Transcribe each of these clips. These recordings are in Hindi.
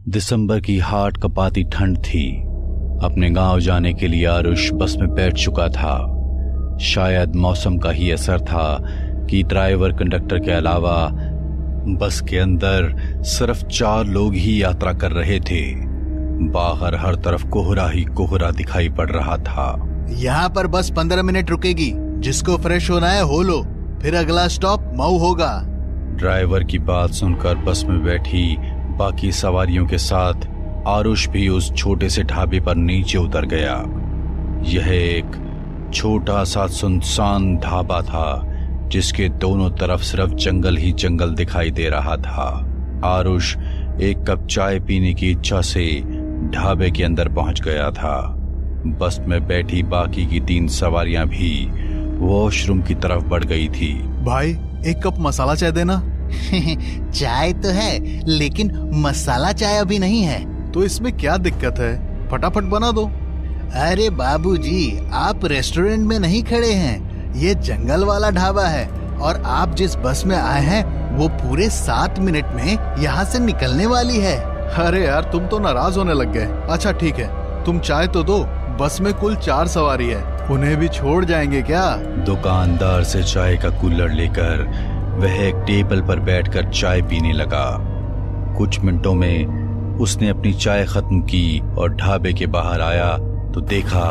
दिसंबर की हाट कपाती ठंड थी। अपने गांव जाने के लिए आरुष बस में बैठ चुका था। शायद मौसम का ही असर था कि ड्राइवर कंडक्टर के अलावा बस के अंदर सिर्फ 4 लोग ही यात्रा कर रहे थे। बाहर हर तरफ कोहरा ही कोहरा दिखाई पड़ रहा था। यहाँ पर बस 15 मिनट रुकेगी, जिसको फ्रेश होना है हो लो, फिर अगला स्टॉप मऊ होगा। ड्राइवर की बात सुनकर बस में बैठी बाकी सवारियों के साथ आरुष भी उस छोटे से ढाबे पर नीचे उतर गया। यह एक छोटा सा सुनसान ढाबा था जिसके दोनों तरफ सिर्फ जंगल ही जंगल दिखाई दे रहा था। आरुष एक कप चाय पीने की इच्छा से ढाबे के अंदर पहुंच गया था। बस में बैठी बाकी की 3 सवारियां भी वॉशरूम की तरफ बढ़ गई थी। भाई 1 कप मसाला चाय देना। चाय तो है, लेकिन मसाला चाय अभी नहीं है। तो इसमें क्या दिक्कत है, फटाफट बना दो। अरे बाबूजी, आप रेस्टोरेंट में नहीं खड़े हैं, ये जंगल वाला ढाबा है और आप जिस बस में आए हैं वो पूरे 7 मिनट में यहाँ से निकलने वाली है। अरे यार, तुम तो नाराज होने लग गए। अच्छा ठीक है, तुम चाय तो दो। बस में कुल 4 सवारी है, उन्हें भी छोड़ जाएंगे क्या? दुकानदार से चाय का कूलर लेकर वह एक टेबल पर बैठकर चाय पीने लगा। कुछ मिनटों में उसने अपनी चाय खत्म की और ढाबे के बाहर आया तो देखा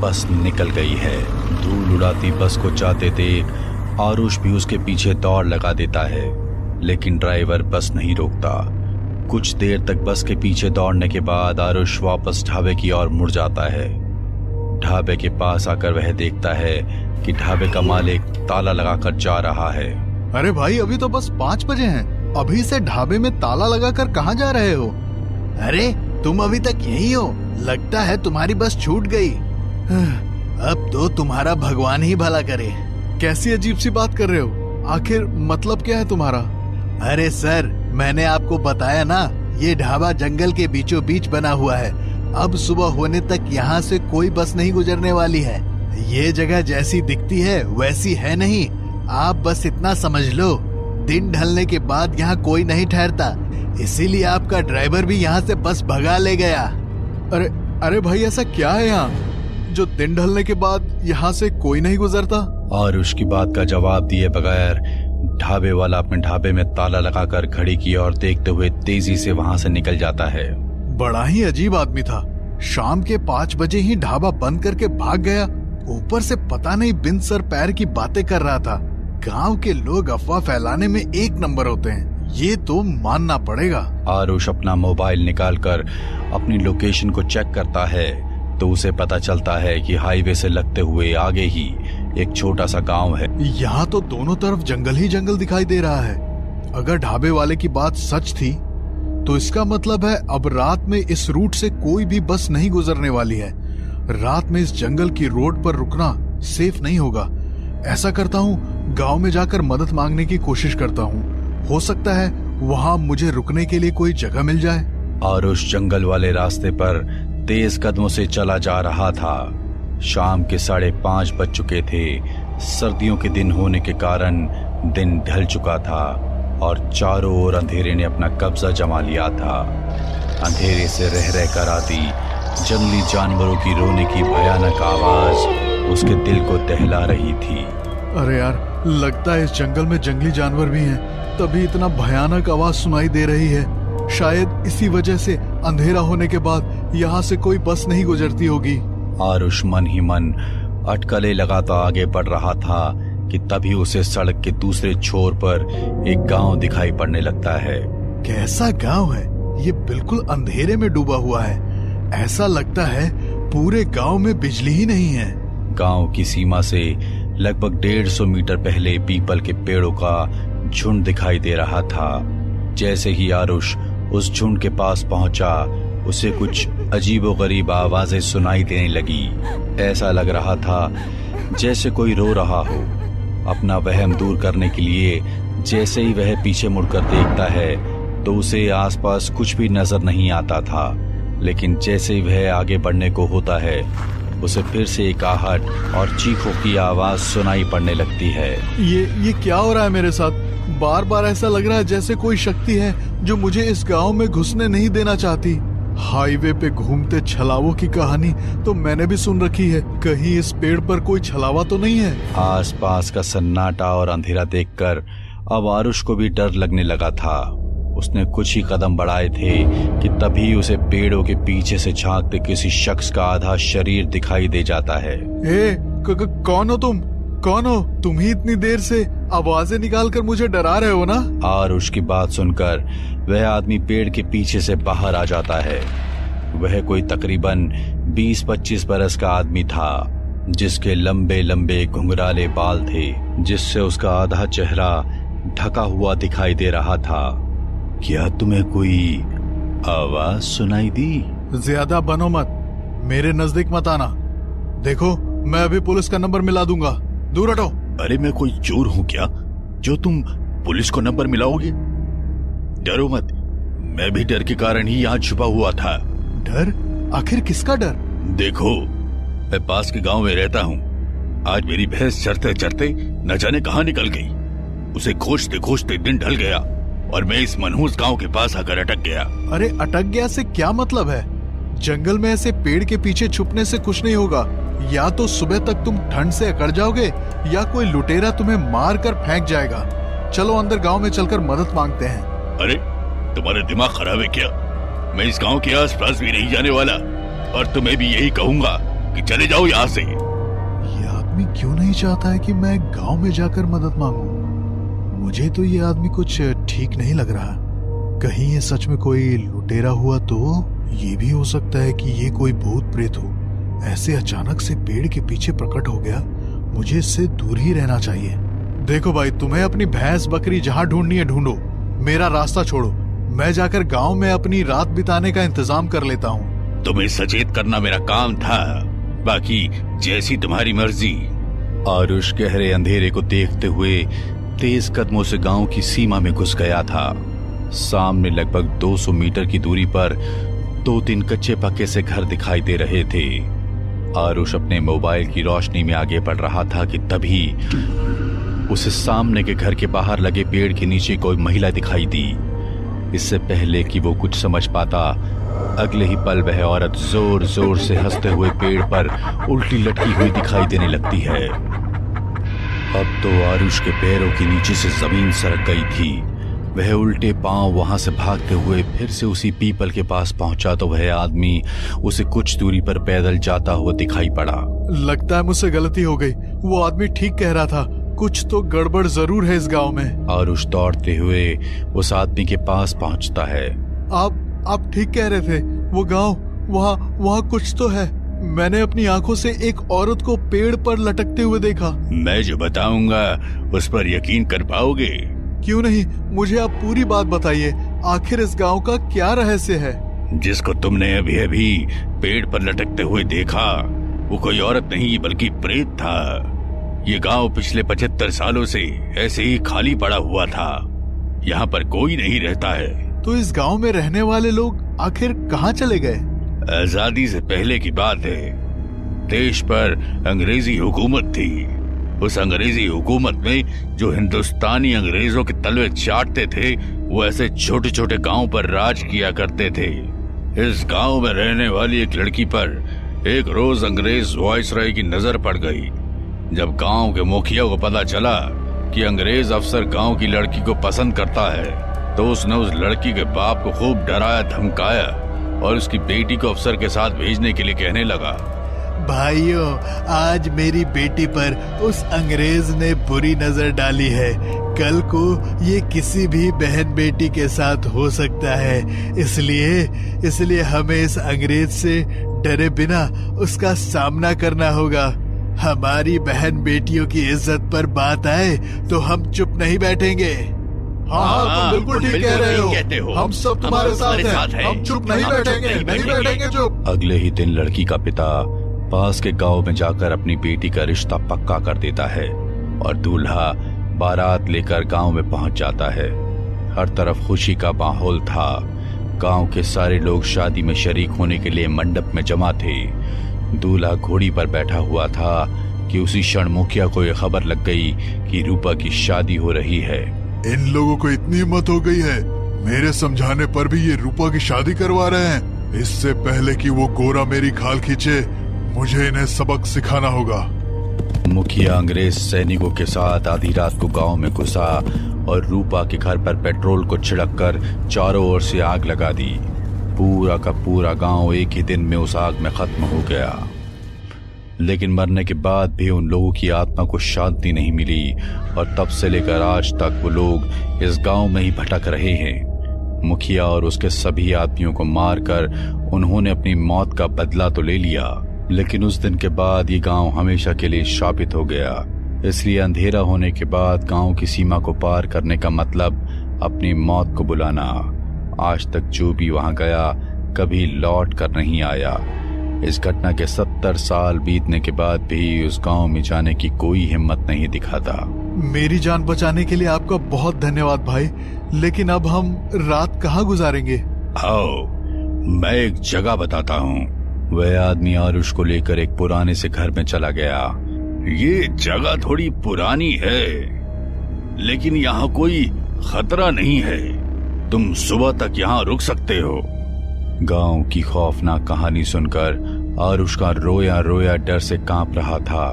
बस निकल गई है। धूल उड़ाती बस को जाते देख आरुष भी उसके पीछे दौड़ लगा देता है, लेकिन ड्राइवर बस नहीं रोकता। कुछ देर तक बस के पीछे दौड़ने के बाद आरुष वापस ढाबे की ओर मुड़ जाता है। ढाबे के पास आकर वह देखता है कि ढाबे का मालिक ताला लगाकर जा रहा है। अरे भाई, अभी तो बस 5 बजे हैं, अभी से ढाबे में ताला लगाकर कहाँ जा रहे हो? अरे तुम अभी तक यही हो? लगता है तुम्हारी बस छूट गई। अब तो तुम्हारा भगवान ही भला करे। कैसी अजीब सी बात कर रहे हो? आखिर मतलब क्या है तुम्हारा? अरे सर, मैंने आपको बताया ना, ये ढाबा जंगल के बीचों बीच बना हुआ है। अब सुबह होने तक यहाँ से कोई बस नहीं गुजरने वाली है। ये जगह जैसी दिखती है वैसी है नहीं। आप बस इतना समझ लो, दिन ढलने के बाद यहाँ कोई नहीं ठहरता, इसीलिए आपका ड्राइवर भी यहाँ से बस भगा ले गया। अरे भाई, ऐसा क्या है यहाँ जो दिन ढलने के बाद यहाँ से कोई नहीं गुजरता? और उसकी बात का जवाब दिए बगैर ढाबे वाला अपने ढाबे में ताला लगाकर घड़ी की ओर देखते हुए तेजी से वहाँ से निकल जाता है। बड़ा ही अजीब आदमी था। शाम के 5 बजे ही ढाबा बंद करके भाग गया। ऊपर से पता नहीं बिन सर पैर की बातें कर रहा था। गांव के लोग अफवाह फैलाने में 1 नंबर होते हैं, ये तो मानना पड़ेगा। आरुष अपना मोबाइल निकालकर अपनी लोकेशन को चेक करता है तो उसे पता चलता है कि हाईवे से लगते हुए आगे ही एक छोटा सा गांव है। यहाँ तो दोनों तरफ जंगल ही जंगल दिखाई दे रहा है। अगर ढाबे वाले की बात सच थी तो इसका मतलब है अब रात में इस रूट से कोई भी बस नहीं गुजरने वाली है। रात में इस जंगल की रोड पर रुकना सेफ नहीं होगा। ऐसा करता हूँ, गांव में जाकर मदद मांगने की कोशिश करता हूँ। हो सकता है वहाँ मुझे रुकने के लिए कोई जगह मिल जाए। आरुष जंगल वाले रास्ते पर तेज कदमों से चला जा रहा था। शाम के 5:30 बज चुके थे। सर्दियों के दिन होने के कारण दिन ढल चुका था और चारों ओर अंधेरे ने अपना कब्जा जमा लिया था। अंधेरे से रह रह कर आती जंगली जानवरों की रोने की भयानक आवाज उसके दिल को दहला रही थी। अरे यार, लगता है इस जंगल में जंगली जानवर भी हैं, तभी इतना भयानक आवाज सुनाई दे रही है। शायद इसी वजह से अंधेरा होने के बाद यहाँ से कोई बस नहीं गुजरती होगी। आरुष मन ही मन अटकलें लगाता आगे बढ़ रहा था कि तभी उसे सड़क के दूसरे छोर पर एक गांव दिखाई पड़ने लगता है। कैसा गांव है? ये बिल्कुल अंधेरे में डूबा हुआ है। ऐसा लगता है पूरे गांव में बिजली ही नहीं है। गांव की सीमा से लगभग 150 मीटर पहले पीपल के पेड़ों का झुंड दिखाई दे रहा था। जैसे ही आरुष उस झुंड के पास पहुंचा, उसे कुछ अजीबोगरीब आवाजें सुनाई देने लगी। ऐसा लग रहा था जैसे कोई रो रहा हो। अपना वहम दूर करने के लिए जैसे ही वह पीछे मुड़कर देखता है तो उसे आसपास कुछ भी नजर नहीं आता था, लेकिन जैसे ही वह आगे बढ़ने को होता है उसे फिर से एक आहट और चीखों की आवाज सुनाई पड़ने लगती है। ये क्या हो रहा है मेरे साथ? बार बार ऐसा लग रहा है जैसे कोई शक्ति है जो मुझे इस गांव में घुसने नहीं देना चाहती। हाईवे पे घूमते छलावों की कहानी तो मैंने भी सुन रखी है, कहीं इस पेड़ पर कोई छलावा तो नहीं है? आसपास का सन्नाटा और अंधेरा देखकर अब आरुष को भी डर लगने लगा था। उसने कुछ ही कदम बढ़ाए थे कि तभी उसे पेड़ों के पीछे से झांकते किसी शख्स का आधा शरीर दिखाई दे जाता है। कौन हो तुम? कौन हो तुम? ही इतनी देर से आवाजें निकालकर मुझे डरा रहे हो ना? आरुष की बात सुनकर वह आदमी पेड़ के पीछे से बाहर आ जाता है। वह कोई तकरीबन 20-25 बरस का आदमी था, जिसके लंबे लंबे घुंघराले बाल थे, जिससे उसका आधा चेहरा ढका हुआ दिखाई दे रहा था। क्या तुम्हें कोई आवाज सुनाई दी? ज्यादा बनो मत, मेरे नजदीक मत आना। देखो, मैं अभी पुलिस का नंबर मिला दूंगा, दूर हटो। अरे मैं कोई चोर हूँ क्या जो तुम पुलिस को नंबर मिलाओगे? डरो मत, मैं भी डर के कारण ही यहाँ छुपा हुआ था। डर? आखिर किसका डर? देखो, मैं पास के गांव में रहता हूँ। आज मेरी भैंस चरते चरते न जाने कहाँ निकल गई। उसे खोजते खोजते दिन ढल गया और मैं इस मनहूस गांव के पास आकर अटक गया। अरे अटक गया से क्या मतलब है? जंगल में ऐसे पेड़ के पीछे छुपने से कुछ नहीं होगा। या तो सुबह तक तुम ठंड से अकड़ जाओगे या कोई लुटेरा तुम्हें मार कर फेंक जाएगा। चलो अंदर गांव में चलकर मदद मांगते हैं। अरे तुम्हारा दिमाग खराब है क्या? मैं इस गांव के आसपास भी नहीं जाने वाला और तुम्हें भी यही कहूंगा कि चले जाओ यहाँ से। ये आदमी क्यों नहीं चाहता है कि मैं गांव में जाकर मदद मांगूं? मुझे तो ये आदमी कुछ ठीक नहीं लग रहा। कहीं ये सच में कोई लुटेरा हुआ तो? ये भी हो सकता है कि ये कोई भूत प्रेत हो। ऐसे अचानक से पेड़ के पीछे प्रकट हो गया, मुझे इससे दूर ही रहना चाहिए। देखो भाई, तुम्हें अपनी भैंस बकरी जहाँ ढूंढनी है ढूंढो, मेरा रास्ता छोड़ो। मैं जाकर गांव में अपनी रात बिताने का इंतजाम कर लेता हूँ। तुम्हें सचेत करना मेरा काम था, बाकी जैसी तुम्हारी मर्जी। आरुष गहरे अंधेरे को देखते हुए तेज कदमों से गांव की सीमा में घुस गया था। सामने लगभग 200 मीटर की दूरी पर 2-3 कच्चे पक्के से घर दिखाई दे रहे थे। आरुष अपने मोबाइल की रोशनी में आगे बढ़ रहा था कि तभी उसे सामने के घर के बाहर लगे पेड़ के नीचे कोई महिला दिखाई दी। इससे पहले कि वो कुछ समझ पाता, अगले ही पल वह औरत जोर जोर से हंसते हुए पेड़ पर उल्टी लटकी हुई दिखाई देने लगती है। अब तो आरुष के पैरों के नीचे से जमीन सरक गई थी। वह उल्टे पांव वहां से भागते हुए फिर से उसी पीपल के पास पहुंचा तो वह आदमी उसे कुछ दूरी पर पैदल जाता हुआ दिखाई पड़ा। लगता है मुझसे गलती हो गई। वो आदमी ठीक कह रहा था, कुछ तो गड़बड़ जरूर है इस गांव में। आरुष दौड़ते हुए उस आदमी के पास पहुंचता है। आप ठीक कह रहे थे, वो गांव, वहाँ कुछ तो है। मैंने अपनी आंखों से एक औरत को पेड़ पर लटकते हुए देखा। मैं जो बताऊंगा उस पर यकीन कर पाओगे? क्यों नहीं, मुझे आप पूरी बात बताइए। आखिर इस गांव का क्या रहस्य है? जिसको तुमने अभी अभी पेड़ पर लटकते हुए देखा, वो कोई औरत नहीं बल्कि प्रेत था। ये गांव पिछले 75 सालों से ऐसे ही खाली पड़ा हुआ था। यहाँ पर कोई नहीं रहता है। तो इस गांव में रहने वाले लोग आखिर कहाँ चले गए? आजादी से पहले की बात है। देश पर अंग्रेजी हुकूमत थी। उस अंग्रेजी हुकूमत में जो हिंदुस्तानी अंग्रेजों के तलवे चाटते थे, वो ऐसे छोटे छोटे गांव पर राज किया करते थे। इस गांव में रहने वाली एक लड़की पर एक रोज अंग्रेज वायसराय की नजर पड़ गई। जब गांव के मुखिया को पता चला कि अंग्रेज अफसर गांव की लड़की को पसंद करता है, तो उसने उस लड़की के बाप को खूब डराया धमकाया और उसकी बेटी को अफसर के साथ भेजने के लिए कहने लगा। भाइयों, आज मेरी बेटी पर उस अंग्रेज ने बुरी नजर डाली है। कल को ये किसी भी बहन बेटी के साथ हो सकता है। इसलिए हमें इस अंग्रेज से डरे बिना उसका सामना करना होगा। हमारी बहन बेटियों की इज्जत पर बात आए तो हम चुप नहीं बैठेंगे। हाँ, तुम बिल्कुल ठीक कह रहे हो। हम सब तुम्हारे साथ हैं। हम चुप नहीं बैठेंगे चुप। अगले ही दिन लड़की का पिता पास के गांव में जाकर अपनी बेटी का रिश्ता पक्का कर देता है और दूल्हा बारात लेकर गांव में पहुंच जाता है। हर तरफ खुशी का माहौल था। गांव के सारे लोग शादी में शरीक होने के लिए मंडप में जमा थे। दूल्हा घोड़ी पर बैठा हुआ था कि उसी क्षण मुखिया को यह खबर लग गई कि रूपा की शादी हो रही है। इन लोगों को इतनी हिम्मत हो गई है, मेरे समझाने पर भी ये रूपा की शादी करवा रहे हैं। इससे पहले कि वो गोरा मेरी खाल खींचे, मुझे इन्हें सबक सिखाना होगा। मुखिया अंग्रेज सैनिकों के साथ आधी रात को गांव में घुसा और रूपा के घर पर पेट्रोल को छिड़क कर चारों ओर से आग लगा दी। पूरा का पूरा गांव एक ही दिन में उस आग में खत्म हो गया। लेकिन मरने के बाद भी उन लोगों की आत्मा को शांति नहीं मिली और तब से लेकर आज तक वो लोग इस गांव में ही भटक रहे हैं। मुखिया और उसके सभी आदमियों को मारकर उन्होंने अपनी मौत का बदला तो ले लिया, लेकिन उस दिन के बाद ये गांव हमेशा के लिए शापित हो गया। इसलिए अंधेरा होने के बाद गांव की सीमा को पार करने का मतलब अपनी मौत को बुलाना। आज तक जो भी वहां गया कभी लौट कर नहीं आया। इस घटना के 70 साल बीतने के बाद भी उस गांव में जाने की कोई हिम्मत नहीं दिखाता। मेरी जान बचाने के लिए आपका बहुत धन्यवाद भाई, लेकिन अब हम रात कहाँ गुजारेंगे? आओ मैं एक जगह बताता हूँ। वह आदमी आरुष को लेकर एक पुराने से घर में चला गया। ये जगह थोड़ी पुरानी है, लेकिन यहाँ कोई खतरा नहीं है। तुम सुबह तक यहाँ रुक सकते हो। गांव की खौफनाक कहानी सुनकर आरुष का रोया रोया डर से कांप रहा था,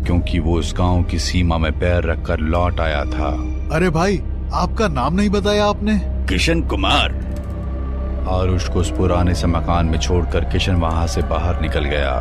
क्योंकि वो उस गांव की सीमा में पैर रखकर लौट आया था। अरे भाई, आपका नाम नहीं बताया आपने? किशन कुमार। आरुष को उस पुराने से मकान में छोड़कर किशन वहां से बाहर निकल गया।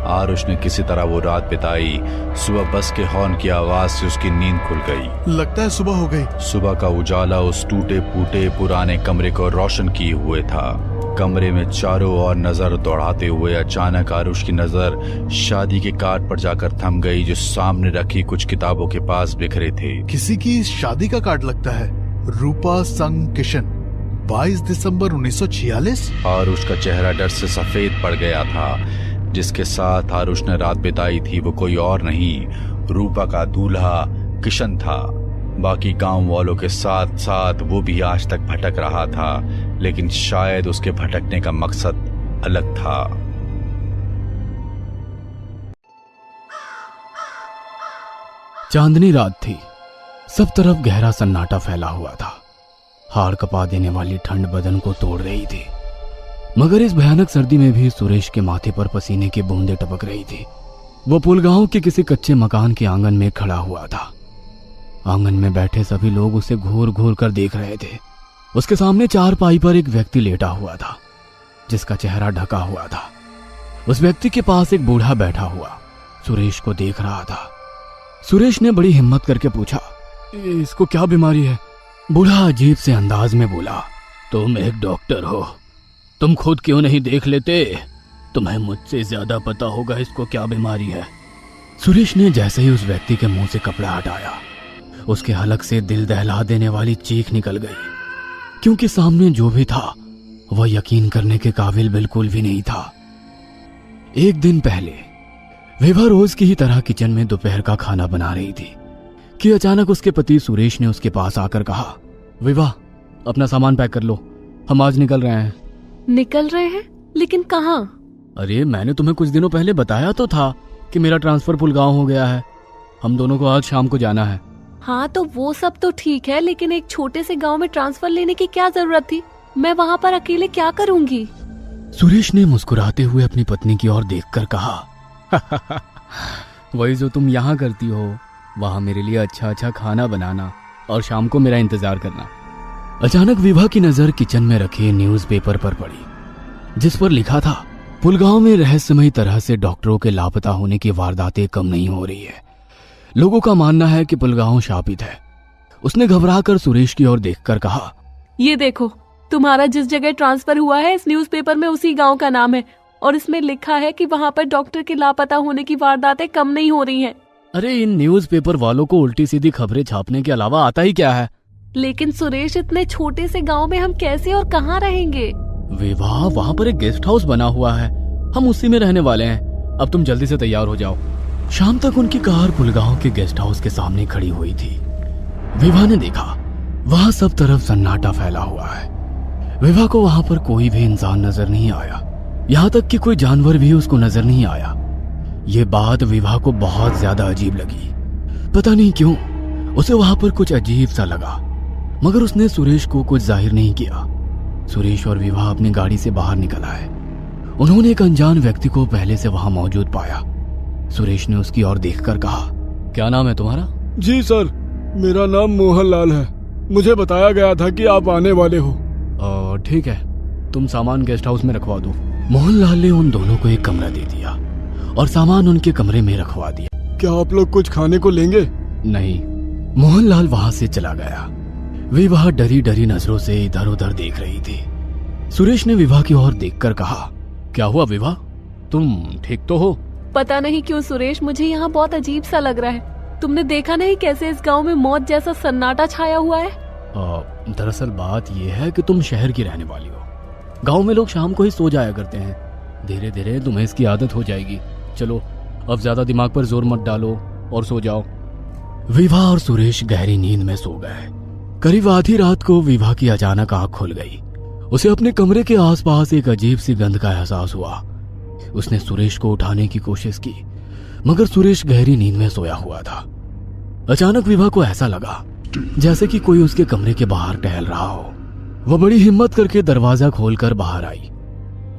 आरुष ने किसी तरह वो रात बिताई। सुबह बस के हॉर्न की आवाज से उसकी नींद खुल गई। लगता है सुबह हो गई। सुबह का उजाला उस टूटे फूटे पुराने कमरे को रोशन किए हुए था। कमरे में चारों ओर नजर दौड़ाते हुए अचानक आरुष की नजर शादी के कार्ड पर जाकर थम गई, जो सामने रखी कुछ किताबों के पास बिखरे थे। किसी की शादी का कार्ड लगता है। रूपा संग किशन, 22 दिसंबर 1946। आरुष का चेहरा डर से सफेद पड़ गया था। जिसके साथ आरुष ने रात बिताई थी वो कोई और नहीं, रूपा का दूल्हा किशन था। बाकी गांव वालों के साथ साथ वो भी आज तक भटक रहा था, लेकिन शायद उसके भटकने का मकसद अलग था। चांदनी रात थी। सब तरफ गहरा सन्नाटा फैला हुआ था। हाड़ कपा देने वाली ठंड बदन को तोड़ रही थी, मगर इस भयानक सर्दी में भी सुरेश के माथे पर पसीने की बूंदें टपक रही थी। वो पुलगांव के किसी कच्चे मकान के आंगन में खड़ा हुआ था। आंगन में बैठे सभी लोग उसे घूर घूर कर देख रहे थे। उसके सामने चारपाई पर एक व्यक्ति लेटा हुआ था, जिसका चेहरा ढका हुआ था। उस व्यक्ति के पास एक बूढ़ा बैठा हुआ सुरेश को देख रहा था। सुरेश ने बड़ी हिम्मत करके पूछा, इसको क्या बीमारी है? बूढ़ा अजीब से अंदाज में बोला, तुम एक डॉक्टर हो, तुम खुद क्यों नहीं देख लेते? तुम्हें मुझसे ज्यादा पता होगा इसको क्या बीमारी है। सुरेश ने जैसे ही उस व्यक्ति के मुंह से कपड़ा हटाया, उसके हलक से दिल दहला देने वाली चीख निकल गई, क्योंकि सामने जो भी था वह यकीन करने के काबिल बिल्कुल भी नहीं था। एक दिन पहले विभा रोज की ही तरह किचन में दोपहर का खाना बना रही थी कि अचानक उसके पति सुरेश ने उसके पास आकर कहा, विभा अपना सामान पैक कर लो, हम आज निकल रहे हैं। निकल रहे हैं? लेकिन कहाँ? अरे मैंने तुम्हें कुछ दिनों पहले बताया तो था कि मेरा ट्रांसफर पुलगांव हो गया है। हम दोनों को आज शाम को जाना है। हाँ तो वो सब तो ठीक है, लेकिन एक छोटे से गांव में ट्रांसफर लेने की क्या जरूरत थी? मैं वहाँ पर अकेले क्या करूँगी? सुरेश ने मुस्कुराते हुए अपनी पत्नी की ओर देखकर कहा, वही जो तुम यहाँ करती हो, वहाँ मेरे लिए अच्छा अच्छा खाना बनाना और शाम को मेरा इंतजार करना। अचानक विभा की नजर किचन में रखे न्यूज़पेपर पर पड़ी, जिस पर लिखा था, पुलगांव में रहस्यमयी तरह से डॉक्टरों के लापता होने की वारदातें कम नहीं हो रही है। लोगों का मानना है कि पुलगांव शापित है। उसने घबराकर सुरेश की ओर देखकर कहा, ये देखो, तुम्हारा जिस जगह ट्रांसफर हुआ है इस न्यूज़पेपर में उसी गांव का नाम है और इसमें लिखा है कि वहाँ पर डॉक्टर के लापता होने की वारदातें कम नहीं हो रही हैं। अरे इन न्यूज़पेपर वालों को उल्टी सीधी खबरें छापने के अलावा आता ही क्या है? लेकिन सुरेश, इतने छोटे से गांव में हम कैसे और कहाँ रहेंगे? विवाह, वहाँ पर एक गेस्ट हाउस बना हुआ है, हम उसी में रहने वाले हैं। अब तुम जल्दी से तैयार हो जाओ। शाम तक उनकी कार पुलगांव के गेस्ट हाउस के सामने खड़ी हुई थी। विभा ने देखा वहां सब तरफ सन्नाटा फैला हुआ है। विभा को वहां पर कोई भी इंसान नजर नहीं आया। यहाँ तक कि कोई जानवर भी उसको नजर नहीं आया। ये बात विभा को बहुत ज्यादा अजीब लगी। पता नहीं क्यों उसे वहां पर कुछ अजीब सा लगा, मगर उसने सुरेश को कुछ जाहिर नहीं किया। सुरेश और विभा अपनी गाड़ी से बाहर निकल आए। उन्होंने एक अनजान व्यक्ति को पहले से वहां मौजूद पाया। सुरेश ने उसकी ओर देखकर कहा, क्या नाम है तुम्हारा? जी सर, मेरा नाम मोहनलाल है। मुझे बताया गया था कि आप आने वाले हो। ठीक है, तुम सामान गेस्ट हाउस में रखवा दो। मोहनलाल ने उन दोनों को एक कमरा दे दिया और सामान उनके कमरे में रखवा दिया। क्या आप लोग कुछ खाने को लेंगे? नहीं। मोहनलाल वहां से चला गया। विभा डरी डरी नजरों से इधर उधर देख रही थी। सुरेश ने विभा की ओर देखकर कहा, क्या हुआ विभा, तुम ठीक तो हो? पता नहीं क्यों सुरेश, मुझे यहाँ बहुत अजीब सा लग रहा है। तुमने देखा नहीं कैसे इस गांव में मौत जैसा सन्नाटा छाया हुआ है? दरअसल बात यह है कि तुम शहर की रहने वाली हो। गांव में लोग शाम को ही सो जाया करते हैं। धीरे धीरे तुम्हें इसकी आदत हो जाएगी। चलो अब ज्यादा दिमाग पर जोर मत डालो और सो जाओ। विभा और सुरेश गहरी नींद में सो गए। करीब आधी रात को विभा की अचानक आंख खुल गई। उसे अपने कमरे के आसपास एक अजीब सी गंध का एहसास हुआ। उसने सुरेश को उठाने की कोशिश की, मगर सुरेश गहरी नींद में सोया हुआ था। अचानक विभा को ऐसा लगा जैसे कि कोई उसके कमरे के बाहर टहल रहा हो। वह बड़ी हिम्मत करके दरवाजा खोलकर बाहर आई।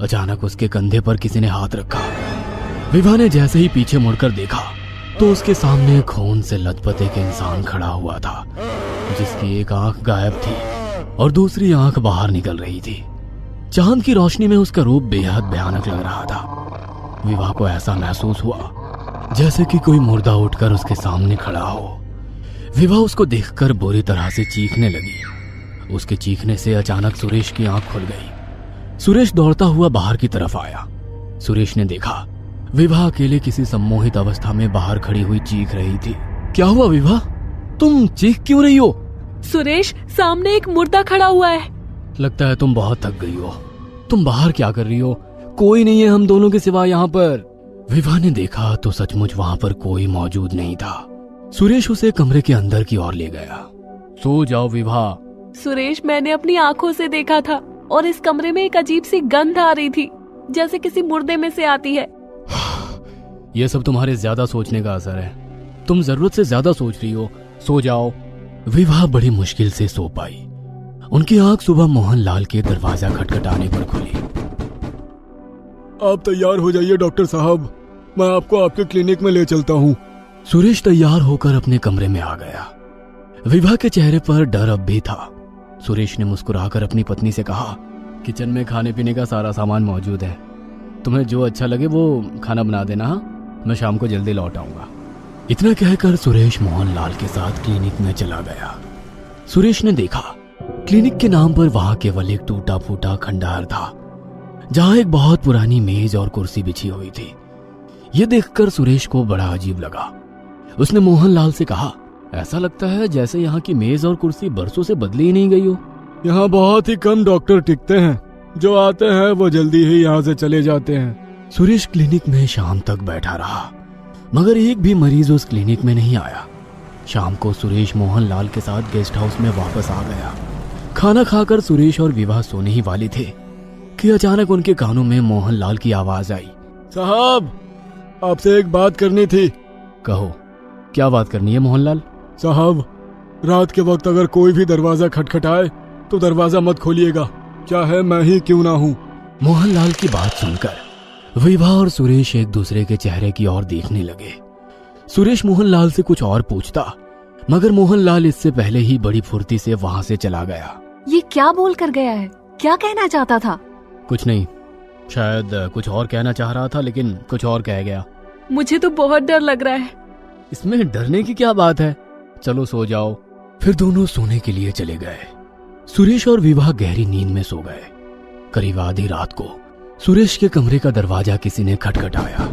अचानक उसके कंधे पर किसी ने हाथ रखा। विभा ने जैसे ही पीछे मुड़कर देखा तो उसके सामने खून से लथपथ एक इंसान खड़ा हुआ था, जिसकी एक आंख गायब थी और दूसरी आंख बाहर निकल रही थी। चांद की रोशनी में उसका रूप बेहद भयानक लग रहा था। विभा को ऐसा महसूस हुआ जैसे कि कोई मुर्दा उठकर उसके सामने खड़ा हो। विभा उसको देखकर बुरी तरह से चीखने लगी। उसके चीखने से अचानक सुरेश की आंख खुल गई। सुरेश दौड़ता हुआ बाहर की तरफ आया। सुरेश ने देखा विभा अकेले किसी सम्मोहित अवस्था में बाहर खड़ी हुई चीख रही थी। क्या हुआ विभा, तुम चीख क्यों रही हो? सुरेश, सामने एक मुर्दा खड़ा हुआ है। लगता है तुम बहुत थक गई हो। तुम बाहर क्या कर रही हो? कोई नहीं है हम दोनों के सिवा यहाँ पर। विभा ने देखा तो सचमुच वहां पर कोई मौजूद नहीं था। सुरेश उसे कमरे के अंदर की ओर ले गया। सो जाओ विभा। सुरेश, मैंने अपनी आंखों से देखा था और इस कमरे में एक अजीब सी गंध आ रही थी, जैसे किसी मुर्दे में से आती है। यह सब तुम्हारे ज्यादा सोचने का असर है। तुम जरूरत से ज्यादा सोच रही हो। सो जाओ। विभा बड़ी मुश्किल से सो पाई। उनकी आंख सुबह मोहनलाल के दरवाजा खटखटाने पर खुली। आप तैयार हो जाइए डॉक्टर साहब, मैं आपको आपके क्लिनिक में ले चलता हूँ। सुरेश तैयार होकर अपने कमरे में आ गया। विभा के चेहरे पर डर अब भी था। सुरेश ने मुस्कुराकर अपनी पत्नी से कहा, किचन में खाने पीने का सारा सामान मौजूद है, तुम्हें जो अच्छा लगे वो खाना बना देना। हाँ, मैं शाम को जल्दी लौट आऊंगा। इतना कहकर सुरेश मोहनलाल के साथ क्लिनिक में चला गया। सुरेश ने देखा क्लिनिक के नाम पर वहां केवल एक टूटा फूटा खंडहर था, जहां एक बहुत पुरानी मेज और कुर्सी बिछी हुई थी। यह देखकर सुरेश को बड़ा अजीब लगा। उसने मोहनलाल से कहा, ऐसा लगता है जैसे यहाँ की मेज और कुर्सी बरसों से बदली ही नहीं गई हो। यहाँ बहुत ही कम डॉक्टर टिकते हैं, जो आते हैं वो जल्दी ही यहाँ से चले जाते हैं। सुरेश क्लिनिक में शाम तक बैठा रहा, मगर एक भी मरीज उस क्लिनिक में नहीं आया। शाम को सुरेश मोहनलाल के साथ गेस्ट हाउस में वापस आ गया। खाना खाकर सुरेश और विभा सोने ही वाले थे कि अचानक उनके कानों में मोहनलाल की आवाज आई। साहब, आपसे एक बात करनी थी। कहो, क्या बात करनी है मोहनलाल? साहब, रात के वक्त अगर कोई भी दरवाजा खटखटाए तो दरवाजा मत खोलिएगा, चाहे मैं ही क्यों ना हूँ। मोहनलाल की बात सुनकर विभा और सुरेश एक दूसरे के चेहरे की ओर देखने लगे। सुरेश मोहनलाल से कुछ और पूछता, मगर मोहनलाल इससे पहले ही बड़ी फुर्ती से वहां से चला गया। ये क्या बोल कर गया है? क्या कहना चाहता था? कुछ नहीं, शायद कुछ और कहना चाह रहा था, लेकिन कुछ और कह गया। मुझे तो बहुत डर लग रहा है। इसमें डरने की क्या बात है, चलो सो जाओ। फिर दोनों सोने के लिए चले गए। सुरेश और विभा गहरी नींद में सो गए। करीब आधी रात को सुरेश के कमरे का दरवाजा किसी ने खटखटाया।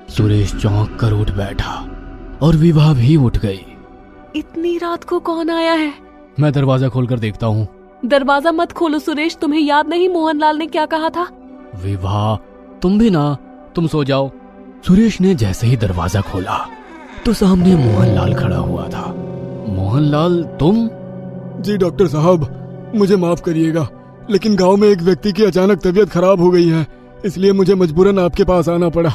सुरेश चौंक कर उठ बैठा और विभा भी उठ गई। इतनी रात को कौन आया है? मैं दरवाजा खोलकर देखता हूँ। दरवाजा मत खोलो सुरेश, तुम्हें याद नहीं मोहनलाल ने क्या कहा था? विभा, तुम भी ना, तुम सो जाओ। सुरेश ने जैसे ही दरवाजा खोला तो सामने मोहनलाल खड़ा हुआ था। मोहनलाल, तुम? जी डॉक्टर साहब, मुझे माफ करिएगा, लेकिन गांव में एक व्यक्ति की अचानक तबीयत खराब हो गई है, इसलिए मुझे मजबूरन आपके पास आना पड़ा।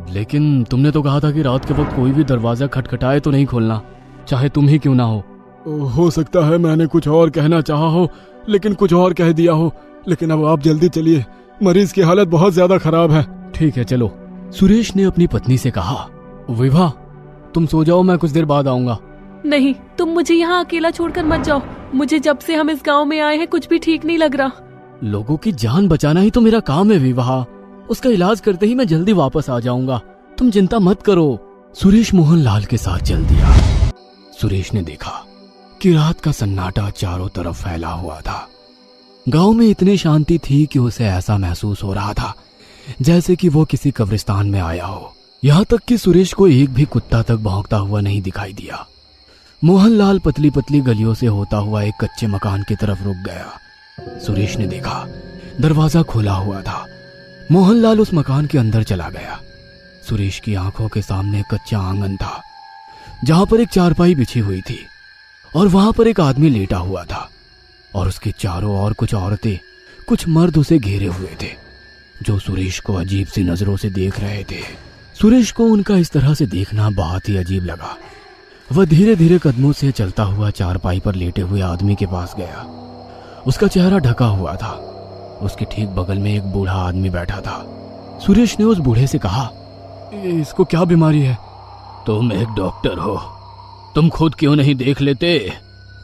लेकिन तुमने तो कहा था कि रात के वक्त कोई भी दरवाजा खटखटाए तो नहीं खोलना, चाहे तुम ही क्यों ना हो सकता है मैंने कुछ और कहना चाहा हो, लेकिन कुछ और कह दिया हो। लेकिन अब आप जल्दी चलिए, मरीज की हालत बहुत ज्यादा खराब है। ठीक है चलो। सुरेश ने अपनी पत्नी से कहा, विभा तुम सो जाओ, मैं कुछ देर बाद आऊंगा। नहीं, तुम मुझे यहाँ अकेला छोड़कर मत जाओ। मुझे जब से हम इस गांव में आए हैं कुछ भी ठीक नहीं लग रहा। लोगों की जान बचाना ही तो मेरा काम है विवाह। उसका इलाज करते ही मैं जल्दी वापस आ जाऊंगा, तुम चिंता मत करो। सुरेश मोहनलाल के साथ चल दिया। सुरेश ने देखा कि रात का सन्नाटा चारों तरफ फैला हुआ था। गांव में इतनी शांति थी कि उसे ऐसा महसूस हो रहा था जैसे कि वो किसी कब्रिस्तान में आया हो। यहाँ तक कि सुरेश को एक भी कुत्ता तक भौंकता हुआ नहीं दिखाई दिया। मोहनलाल पतली पतली गलियों से होता हुआ एक कच्चे मकान की तरफ रुक गया। सुरेश ने देखा दरवाजा खुला हुआ था। मोहनलाल उस मकान के अंदर चला गया। सुरेश की आंखों के सामने कच्चा आंगन था जहां पर एक चारपाई बिछी हुई थी और वहां पर एक आदमी लेटा हुआ था और उसके चारों ओर कुछ औरतें, कुछ मर्द उसे घेरे हुए थे जो सुरेश को अजीब सी नजरों से देख रहे थे। सुरेश को उनका इस तरह से देखना बहुत ही अजीब लगा। वह धीरे धीरे कदमों से चलता हुआ चारपाई पर लेटे हुए आदमी के पास गया। उसका चेहरा ढका हुआ था। उसके ठीक बगल में एक बूढ़ा आदमी बैठा था। सुरेश ने उस बूढ़े से कहा, इसको क्या बीमारी है? तुम एक डॉक्टर हो, तुम खुद क्यों नहीं देख लेते?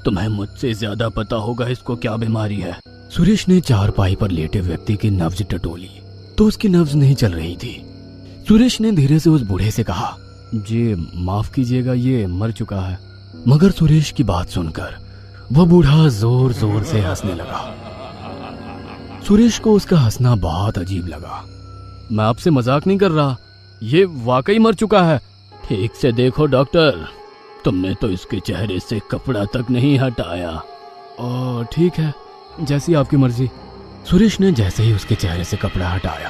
तुम्हें मुझसे ज्यादा पता होगा इसको क्या बीमारी है। सुरेश ने चारपाई पर लेटे व्यक्ति की नब्ज टटोली तो उसकी नब्ज नहीं चल रही थी। सुरेश ने धीरे से उस बूढ़े से कहा, जी माफ कीजिएगा, ये मर चुका है। मगर सुरेश की बात सुनकर वह बूढ़ा जोर जोर से हंसने लगा। सुरेश को उसका हंसना बहुत अजीब लगा। मैं आपसे मजाक नहीं कर रहा, ये वाकई मर चुका है। ठीक से देखो डॉक्टर, तुमने तो इसके चेहरे से कपड़ा तक नहीं हटाया। ठीक है, जैसी आपकी मर्जी। सुरेश ने जैसे ही उसके चेहरे से कपड़ा हटाया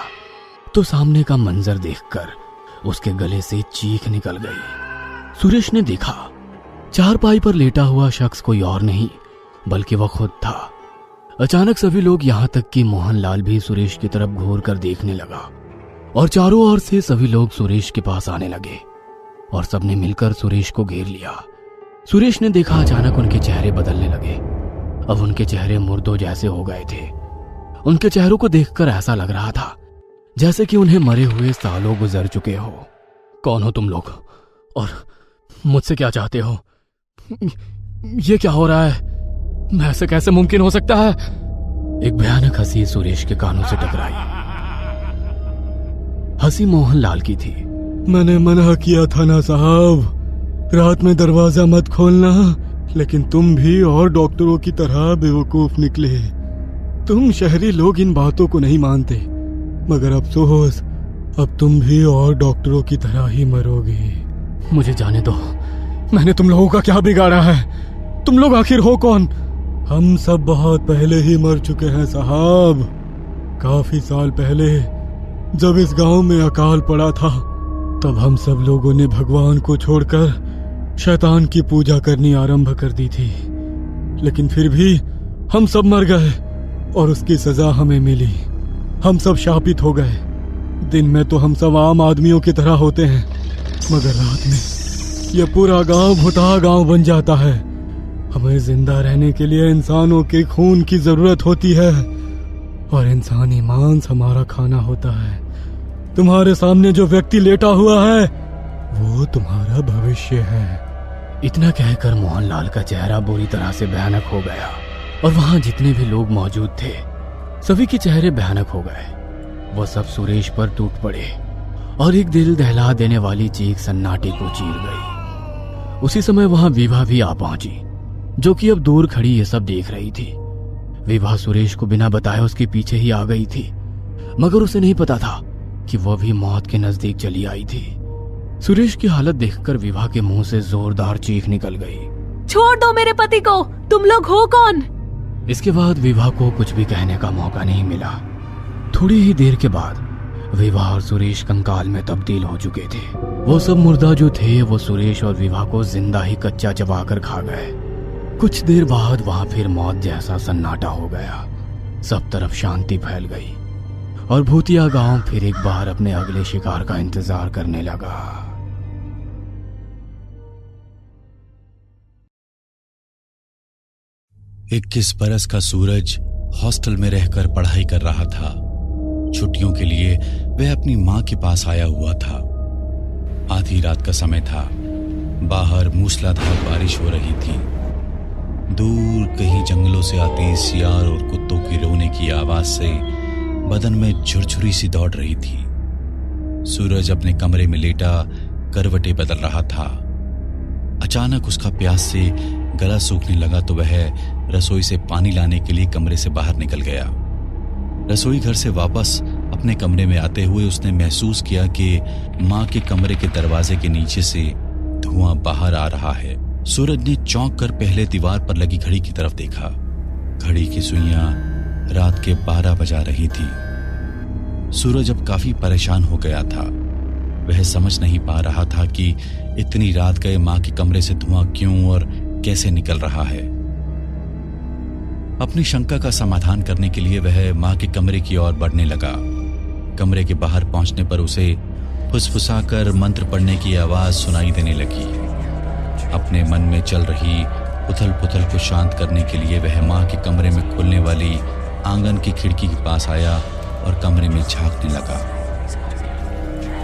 तो सामने का मंजर देखकर उसके गले से चीख निकल गई। सुरेश ने देखा चारपाई पर लेटा हुआ शख्स कोई और नहीं बल्कि वह खुद था। अचानक सभी लोग, यहाँ तक कि मोहनलाल भी सुरेश की तरफ घूर कर देखने लगा और चारों ओर से सभी लोग सुरेश के पास आने लगे और सबने मिलकर सुरेश को घेर लिया। सुरेश ने देखा अचानक उनके चेहरे बदलने लगे। अब उनके चेहरे मुर्दों जैसे हो गए थे। उनके चेहरों को देखकर ऐसा लग रहा था जैसे कि उन्हें मरे हुए सालों गुजर चुके हो। कौन हो तुम लोग और मुझसे क्या चाहते हो? ये क्या हो रहा है? मैं ऐसे कैसे मुमकिन हो सकता है? एक भयानक हंसी सुरेश के कानों से टकराई। हंसी मोहनलाल की थी। मैंने मना किया था ना साहब, रात में दरवाजा मत खोलना, लेकिन तुम भी और डॉक्टरों की तरह बेवकूफ निकले। तुम शहरी लोग इन बातों को नहीं मानते, मगर अफसोस अब तुम भी और डॉक्टरों की तरह ही मरोगे। मुझे जाने दो। मैंने तुम लोगों का क्या बिगाड़ा है? तुम लोग आखिर हो कौन? हम सब बहुत पहले ही मर चुके हैं साहब। काफी साल पहले जब इस गांव में अकाल पड़ा था तब हम सब लोगों ने भगवान को छोड़कर शैतान की पूजा करनी आरंभ कर दी थी, लेकिन फिर भी हम सब मर गए और उसकी सजा हमें मिली। हम सब शापित हो गए। दिन में तो हम सब आम आदमियों की तरह होते हैं, मगर रात में यह पूरा गांव भूता गांव बन जाता है। हमें जिंदा रहने के लिए इंसानों के खून की जरूरत होती है और इंसानी मांस हमारा खाना होता है। तुम्हारे सामने जो व्यक्ति लेटा हुआ है वो तुम्हारा भविष्य है। इतना कहकर मोहनलाल का चेहरा बुरी तरह से भयानक हो गया और वहां जितने भी लोग मौजूद थे सभी के चेहरे भयानक हो गए। वो सब सुरेश पर टूट पड़े और एक दिल दहला देने वाली चीख सन्नाटे को चीर गई। उसी समय वहां विभा भी आ पहुंची, जो कि अब दूर खड़ी ये सब देख रही थी। विभा सुरेश को बिना बताए उसके पीछे ही आ गई थी, मगर उसे नहीं पता था कि वह भी मौत के नजदीक चली आई थी। सुरेश की हालत देखकर विभा के मुंह से जोरदार चीख निकल गई। छोड़ दो मेरे पति को, तुम लोग हो कौन? इसके बाद विभा को कुछ भी कहने का मौका नहीं मिला। थोड़ी ही देर के बाद विभा और सुरेश कंकाल में तब्दील हो चुके थे। वो सब मुर्दा जो थे वो सुरेश और विभा को जिंदा ही कच्चा चबाकर खा गए। कुछ देर बाद वहां फिर मौत जैसा सन्नाटा हो गया। सब तरफ शांति फैल गई और भूतिया गांव फिर एक बार अपने अगले शिकार का इंतजार करने लगा। 21 बरस का सूरज हॉस्टल में रहकर पढ़ाई कर रहा था। छुट्टियों के लिए वह अपनी मां के पास आया हुआ था। आधी रात का समय था। बाहर मूसलाधार बारिश हो रही थी। दूर कहीं जंगलों से आती सियार और कुत्तों की रोने की आवाज से बदन में झुरझुरी सी दौड़ रही थी। सूरज अपने कमरे में लेटा करवटें बदल रहा था। अचानक उसका प्यास से गला सूखने लगा तो वह रसोई से पानी लाने के लिए कमरे से बाहर निकल गया। रसोई घर से वापस अपने कमरे में आते हुए उसने महसूस किया कि मां के कमरे के दरवाजे के नीचे से धुआं बाहर आ रहा है। सूरज ने चौंक कर पहले दीवार पर लगी घड़ी की तरफ देखा। घड़ी की सुइयां रात के 12 बजा रही थी। सूरज अब काफी परेशान हो गया था। वह समझ नहीं पा रहा था कि इतनी रात गए मां के कमरे से धुआं क्यों और कैसे निकल रहा है। अपनी शंका का समाधान करने के लिए वह मां के कमरे की ओर बढ़ने लगा। कमरे के बाहर पहुंचने पर उसे फुसफुसाकर मंत्र पढ़ने की आवाज सुनाई देने लगी। अपने मन में चल रही उथल पुथल को शांत करने के लिए वह मां के कमरे में खुलने वाली आंगन की खिड़की के पास आया और कमरे में झांकने लगा।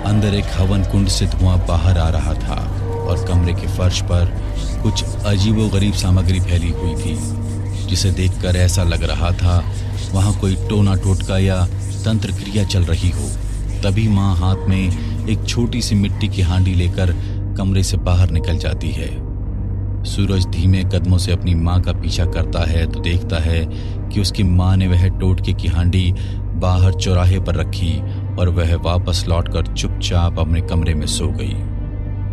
अंदर एक हवन कुंड से धुआं बाहर आ रहा था और कमरे के फर्श पर कुछ अजीबोगरीब सामग्री फैली हुई थी, जिसे देखकर ऐसा लग रहा था वहां कोई टोना टोटका या तंत्र क्रिया चल रही हो। तभी मां हाथ में एक छोटी सी मिट्टी की हांडी लेकर कमरे से बाहर निकल जाती है। सूरज धीमे कदमों से अपनी मां का पीछा करता है तो देखता है कि उसकी मां ने वह टोटके की हांडी बाहर चौराहे पर रखी और वह वापस लौटकर चुपचाप अपने कमरे में सो गई।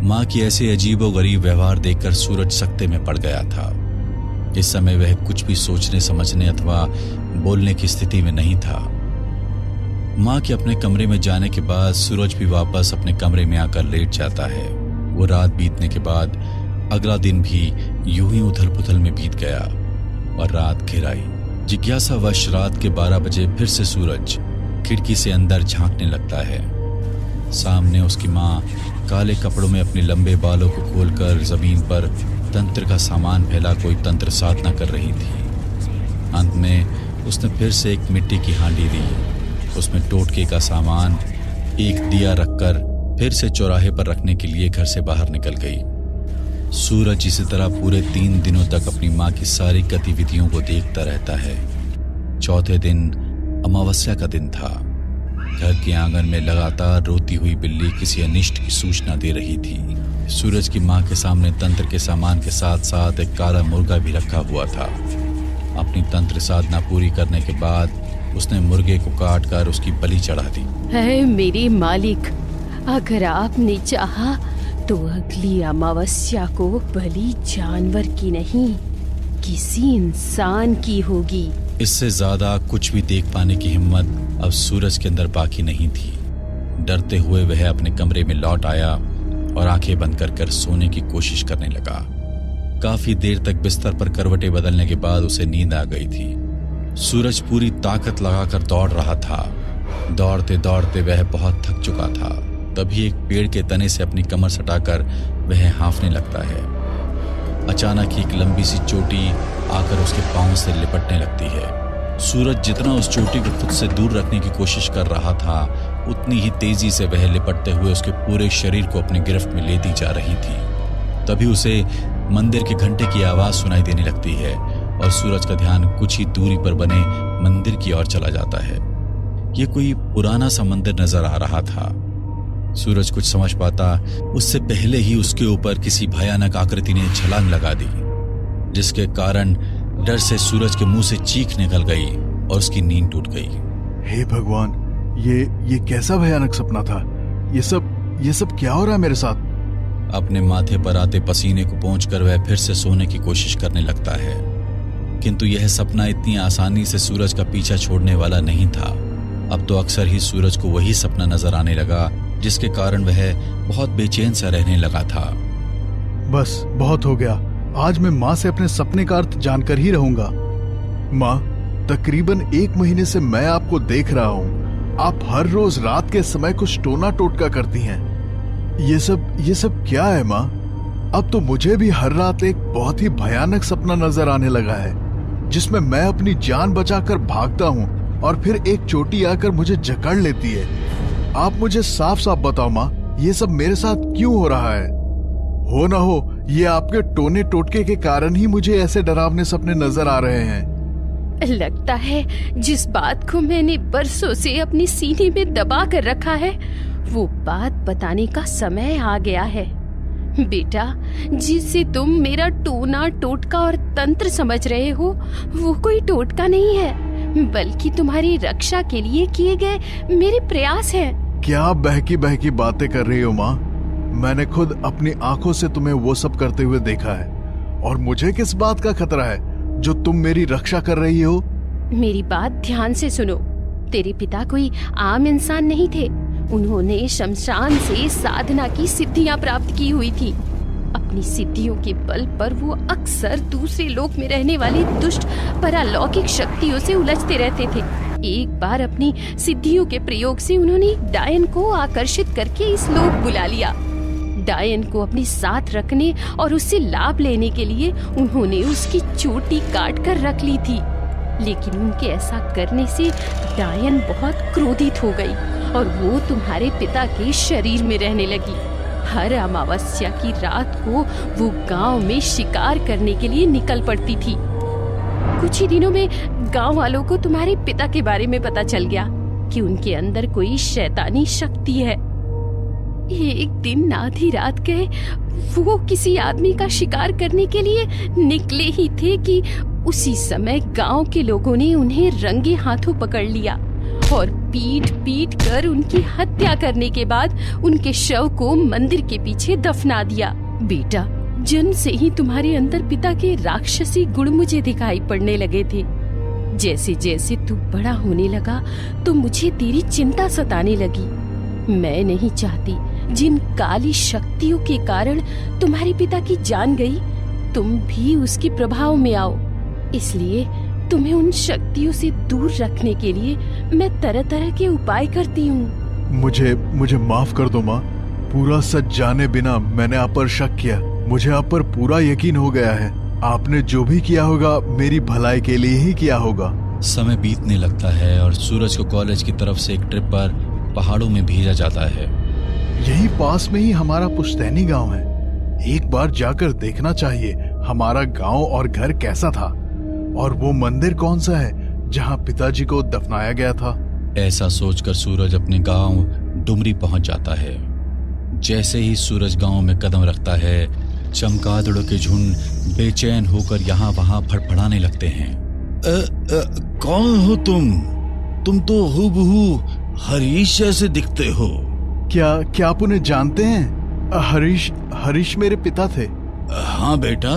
मां की ऐसे अजीबोगरीब व्यवहार देखकर सूरज सकते में पड़ गया था। इस समय वह कुछ भी सोचने समझने अथवा बोलने की स्थिति में नहीं था। मां के अपने कमरे में जाने के बाद सूरज भी वापस अपने कमरे में आकर लेट जाता है। वो रात बीतने के बाद अगला दिन भी यूं ही उथल पुथल में बीत गया और रात घिर आई। जिज्ञासावश रात के 12 बजे फिर से सूरज खिड़की से अंदर झांकने लगता है। सामने उसकी मां काले कपड़ों में अपने लंबे बालों को खोलकर जमीन पर तंत्र का सामान फैला कोई तंत्र साधना कर रही थी। अंत में उसने फिर से एक मिट्टी की हांडी दी। उसमें टोटके का सामान एक दिया रखकर फिर से चौराहे पर रखने के लिए घर से बाहर निकल गई। सूरज इसी तरह पूरे 3 दिनों तक अपनी मां की सारी गतिविधियों को देखता रहता है। चौथे दिन अमावस्या का दिन था। घर के आंगन में लगातार रोती हुई बिल्ली किसी अनिष्ट की सूचना दे रही थी। सूरज की मां के सामने तंत्र के सामान के साथ साथ एक काला मुर्गा भी रखा हुआ था। अपनी तंत्र साधना पूरी करने के बाद उसने मुर्गे को काट कर उसकी बलि चढ़ा दी। है मेरे मालिक, अगर आपने चाहा तो अगली अमावस्या को बलि जानवर की नहीं किसी इंसान की होगी। इससे ज्यादा कुछ भी देख पाने की हिम्मत अब सूरज के अंदर बाकी नहीं थी। डरते हुए वह अपने कमरे में लौट आया और आंखें बंद कर सोने की कोशिश करने लगा। काफी देर तक बिस्तर पर करवटें बदलने के बाद उसे नींद आ गई थी। सूरज पूरी ताकत लगाकर दौड़ रहा था। दौड़ते दौड़ते वह बहुत थक चुका था। तभी एक पेड़ के तने से अपनी कमर सटाकर वह हाँफने लगता है। अचानक एक लंबी सी चोटी आकर उसके पांव से लिपटने लगती है। सूरज जितना उस चोटी को खुद से दूर रखने की कोशिश कर रहा था, उतनी ही तेजी से वह लिपटते हुए उसके पूरे शरीर को अपनी गिरफ्त में लेती जा रही थी। तभी उसे मंदिर के घंटे की आवाज सुनाई देने लगती है और सूरज का ध्यान कुछ ही दूरी पर बने मंदिर की ओर चला जाता है। ये कोई पुराना सा मंदिर नजर आ रहा था। सूरज कुछ समझ पाता उससे पहले ही उसके ऊपर किसी भयानक आकृति ने छलांग लगा दी, जिसके कारण डर से सूरज के मुंह से चीख निकल गई और उसकी नींद टूट गई। हे भगवान, ये कैसा भयानक सपना था। ये सब क्या हो रहा है मेरे साथ। अपने माथे पर आते पसीने को पोंछकर वह फिर से सोने की कोशिश करने लगता है, किंतु यह सपना इतनी आसानी से सूरज का पीछा छोड़ने वाला नहीं था। अब तो अक्सर ही सूरज को वही सपना नजर आने लगा, जिसके कारण वह बहुत बेचैन सा रहने लगा था। बस बहुत हो गया। आज मैं माँ से अपने सपने का अर्थ जानकर ही रहूंगा। माँ, तकरीबन 1 महीने से मैं आपको देख रहा हूँ। आप हर रोज रात के समय कुछ टोना टोटका करती हैं। ये सब क्या है माँ? अब तो मुझे भी हर रात एक बहुत ही भयानक सपना नजर आने लगा है, जिसमें मैं अपनी जान बचाकर भागता हूँ और फिर एक चोटी आकर मुझे जकड़ लेती है। आप मुझे साफ साफ बताओ माँ, ये सब मेरे साथ क्यों हो रहा है? हो ना हो ये आपके टोने टोटके के कारण ही मुझे ऐसे डरावने सपने नजर आ रहे हैं। लगता है जिस बात को मैंने बरसों से अपने सीने में दबा कर रखा है, वो बात बताने का समय आ गया है। बेटा, जिसे तुम मेरा टोना टोटका और तंत्र समझ रहे हो, वो कोई टोटका नहीं है, बल्कि तुम्हारी रक्षा के लिए किए गए मेरे प्रयास हैं। क्या आप बहकी बहकी बातें कर रही हो माँ? मैंने खुद अपनी आंखों से तुम्हें वो सब करते हुए देखा है, और मुझे किस बात का खतरा है जो तुम मेरी रक्षा कर रही हो? मेरी बात ध्यान से सुनो। तेरे पिता कोई आम इंसान नहीं थे। उन्होंने शमशान से साधना की सिद्धियां प्राप्त की हुई थी। अपनी सिद्धियों के बल पर वो अक्सर दूसरे लोक में रहने वाली दुष्ट परालौकिक शक्तियों से उलझते रहते थे। एक बार अपनी सिद्धियों के प्रयोग से उन्होंने डायन को आकर्षित करके इस लोक बुला लिया। डायन को अपने साथ रखने और उससे लाभ लेने के लिए उन्होंने उसकी चोटी काट कर रख ली थी। लेकिन उनके ऐसा करने से डायन बहुत क्रोधित हो गई और वो तुम्हारे पिता के शरीर में रहने लगी। हर अमावस्या की रात को वो गांव में शिकार करने के लिए निकल पड़ती थी। कुछ ही दिनों में गांव वालों को तुम्हारे पिता के बारे में पता चल गया कि उनके अंदर कोई शैतानी शक्ति है। एक दिन आधी रात गए वो किसी आदमी का शिकार करने के लिए निकले ही थे कि उसी समय गांव के लोगों ने उन्हें रंगे हाथों पकड़ लिया और पीट पीट कर उनकी हत्या करने के बाद उनके शव को मंदिर के पीछे दफना दिया। बेटा, जन्म से ही तुम्हारे अंदर पिता के राक्षसी गुण मुझे दिखाई पड़ने लगे थे। जैसे जैसे तू बड़ा होने लगा तो मुझे तेरी चिंता सताने लगी। मैं नहीं चाहती जिन काली शक्तियों के कारण तुम्हारे पिता की जान गई, तुम भी उसके प्रभाव में आओ। इसलिए तुम्हें उन शक्तियों से दूर रखने के लिए मैं तरह तरह के उपाय करती हूँ। मुझे माफ कर दो माँ। पूरा सच जाने बिना मैंने आप पर शक किया। मुझे आप पर पूरा यकीन हो गया है। आपने जो भी किया होगा मेरी भलाई के लिए ही किया होगा। समय बीतने लगता है और सूरज को कॉलेज की तरफ से एक ट्रिप पर पहाड़ों में भेजा जाता है। यही पास में ही हमारा पुश्तैनी गांव है। एक बार जाकर देखना चाहिए हमारा गांव और घर कैसा था, और वो मंदिर कौन सा है जहां पिताजी को दफनाया गया था। ऐसा सोचकर सूरज अपने गांव डुमरी पहुंच जाता है। जैसे ही सूरज गांव में कदम रखता है, चमगादड़ों के झुंड बेचैन होकर यहाँ वहां फड़फड़ाने लगते हैं। कौन हो तुम? तुम तो हूबहू हरीश जैसे दिखते हो। क्या आप उन्हें जानते हैं? हरीश मेरे पिता थे। हाँ बेटा,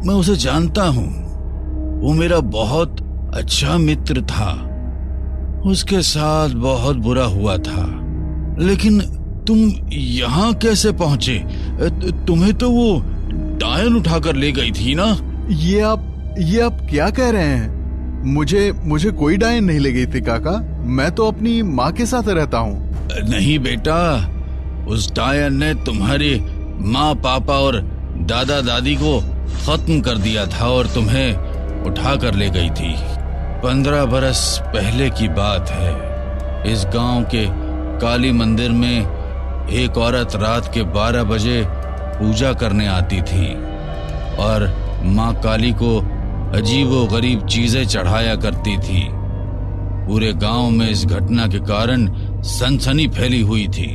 मैं उसे जानता हूँ। वो मेरा बहुत अच्छा मित्र था। उसके साथ बहुत बुरा हुआ था। लेकिन तुम यहाँ कैसे पहुंचे? तुम्हें तो वो डायन उठाकर ले गई थी ना? ये आप क्या कह रहे हैं? मुझे कोई डायन नहीं ले गई थी काका। मैं तो अपनी माँ के साथ रहता हूँ। नहीं बेटा, उस डायन ने तुम्हारे माँ पापा और दादा दादी को खत्म कर दिया था और तुम्हें उठा कर ले गई थी। 15 बरस पहले की बात है। इस गांव के काली मंदिर में एक औरत रात के 12 बजे पूजा करने आती थी और माँ काली को अजीबो गरीब चीजें चढ़ाया करती थी। पूरे गांव में इस घटना के कारण सनसनी फैली हुई थी।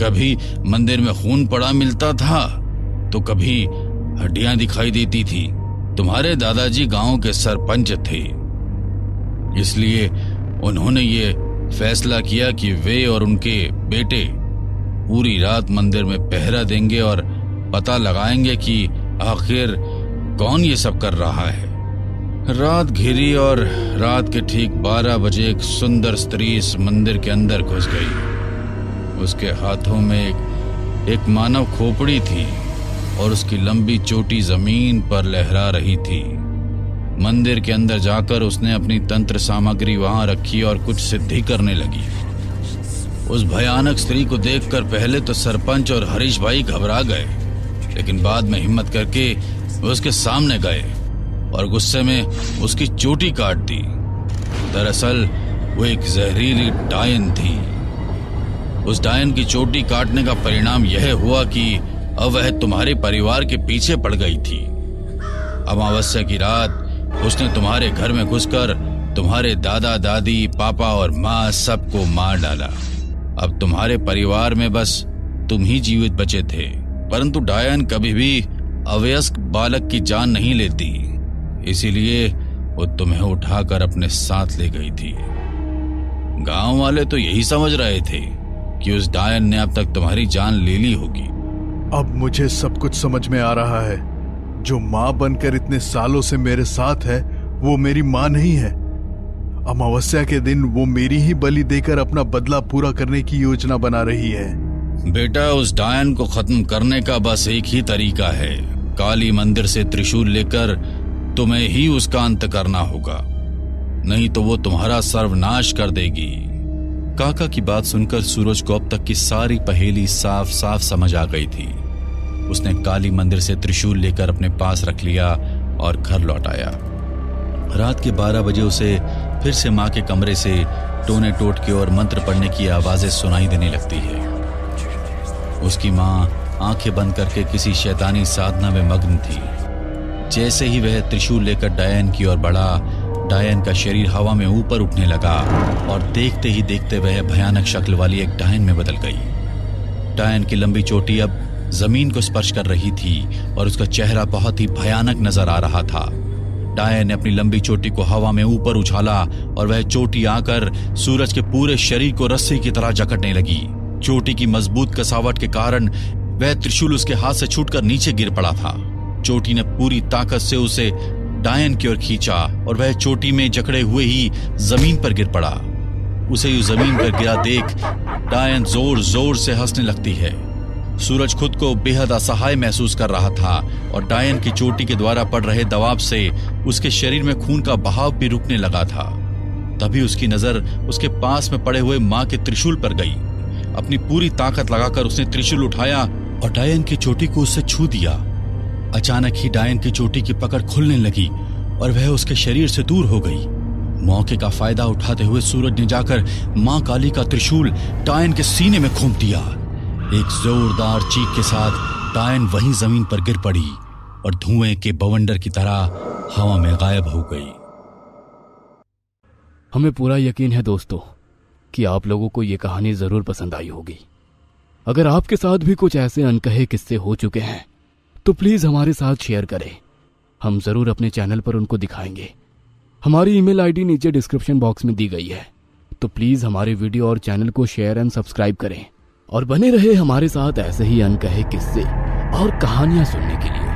कभी मंदिर में खून पड़ा मिलता था तो कभी हड्डियां दिखाई देती थी। तुम्हारे दादाजी गांव के सरपंच थे, इसलिए उन्होंने ये फैसला किया कि वे और उनके बेटे पूरी रात मंदिर में पहरा देंगे और पता लगाएंगे कि आखिर कौन ये सब कर रहा है। रात घिरी और रात के ठीक 12 बजे एक सुंदर स्त्री इस मंदिर के अंदर घुस गई। उसके हाथों में एक मानव खोपड़ी थी और उसकी लंबी चोटी जमीन पर लहरा रही थी। मंदिर के अंदर जाकर उसने अपनी तंत्र सामग्री वहां रखी और कुछ सिद्धि करने लगी। उस भयानक स्त्री को देखकर पहले तो सरपंच और हरीश भाई घबरा गए, लेकिन बाद में हिम्मत करके वे उसके सामने गए और गुस्से में उसकी चोटी काट दी। दरअसल वो एक जहरीली डायन थी। उस डायन की चोटी काटने का परिणाम यह हुआ कि अब वह तुम्हारे परिवार के पीछे पड़ गई थी। अमावस्या की रात उसने तुम्हारे घर में घुसकर तुम्हारे दादा दादी, पापा और माँ सबको मार डाला। अब तुम्हारे परिवार में बस तुम ही जीवित बचे थे, परंतु डायन कभी भी अवयस्क बालक की जान नहीं लेती, इसीलिए वो तुम्हें उठाकर अपने साथ ले गई थी। गांव वाले तो यही समझ रहे थे कि उस डायन ने अब तक तुम्हारी जान ले ली होगी। अब मुझे सब कुछ समझ में आ रहा है। जो माँ बनकर इतने सालों से मेरे साथ है वो मेरी माँ नहीं है। अमावस्या के दिन वो मेरी ही बलि देकर अपना बदला पूरा करने की योजना बना रही है। बेटा, उस डायन को खत्म करने का बस एक ही तरीका है। काली मंदिर से त्रिशूल लेकर तुम्हें ही उसका अंत करना होगा, नहीं तो वो तुम्हारा सर्वनाश कर देगी। काका की बात सुनकर सूरज को अब तक की सारी पहेली साफ साफ समझ आ गई थी। उसने काली मंदिर से त्रिशूल लेकर अपने पास रख लिया और घर लौट आया। रात के 12 बजे उसे फिर से माँ के कमरे से टोने टोटके और मंत्र पढ़ने की आवाजें सुनाई देने लगती है। उसकी माँ आंखें बंद करके किसी शैतानी साधना में मग्न थी। जैसे ही वह त्रिशूल लेकर डायन की ओर बढ़ा, डायन का शरीर हवा में ऊपर उठने लगा और देखते ही देखते वह भयानक शक्ल वाली एक डायन में बदल गई। डायन की लंबी चोटी अब जमीन को स्पर्श कर रही थी और उसका चेहरा बहुत ही भयानक नजर आ रहा था। डायन ने अपनी लंबी चोटी को हवा में ऊपर उछाला और वह चोटी आकर सूरज के पूरे शरीर को रस्सी की तरह जकड़ने लगी। चोटी की मजबूत कसावट के कारण वह त्रिशूल उसके हाथ से छूटकर नीचे गिर पड़ा था। चोटी ने पूरी ताकत से उसे डायन की ओर खींचा और वह चोटी में जकड़े हुए ही जमीन पर गिर पड़ा। उसे जमीन पर गिरा देख डायन जोर जोर से हंसने लगती है। सूरज खुद को बेहद असहाय महसूस कर रहा था और डायन की चोटी के द्वारा पड़ रहे दबाव से उसके शरीर में खून का बहाव भी रुकने लगा था। तभी उसकी नजर उसके पास में पड़े हुए माँ के त्रिशूल पर गई। अपनी पूरी ताकत लगाकर उसने त्रिशूल उठाया और डायन की चोटी को उससे छू दिया। अचानक ही डायन की चोटी की पकड़ खुलने लगी और वह उसके शरीर से दूर हो गई। मौके का फायदा उठाते हुए सूरज ने जाकर माँ काली का त्रिशूल डायन के सीने में घोंप दिया। एक जोरदार चीख के साथ डायन वहीं जमीन पर गिर पड़ी और धुएं के बवंडर की तरह हवा में गायब हो गई। हमें पूरा यकीन है दोस्तों कि आप लोगों को ये कहानी जरूर पसंद आई होगी। अगर आपके साथ भी कुछ ऐसे अनकहे किस्से हो चुके हैं तो प्लीज हमारे साथ शेयर करें। हम जरूर अपने चैनल पर उनको दिखाएंगे। हमारी ईमेल आईडी नीचे डिस्क्रिप्शन बॉक्स में दी गई है, तो प्लीज हमारे वीडियो और चैनल को शेयर एंड सब्सक्राइब करें और बने रहे हमारे साथ ऐसे ही अनकहे किस्से और कहानियां सुनने के लिए।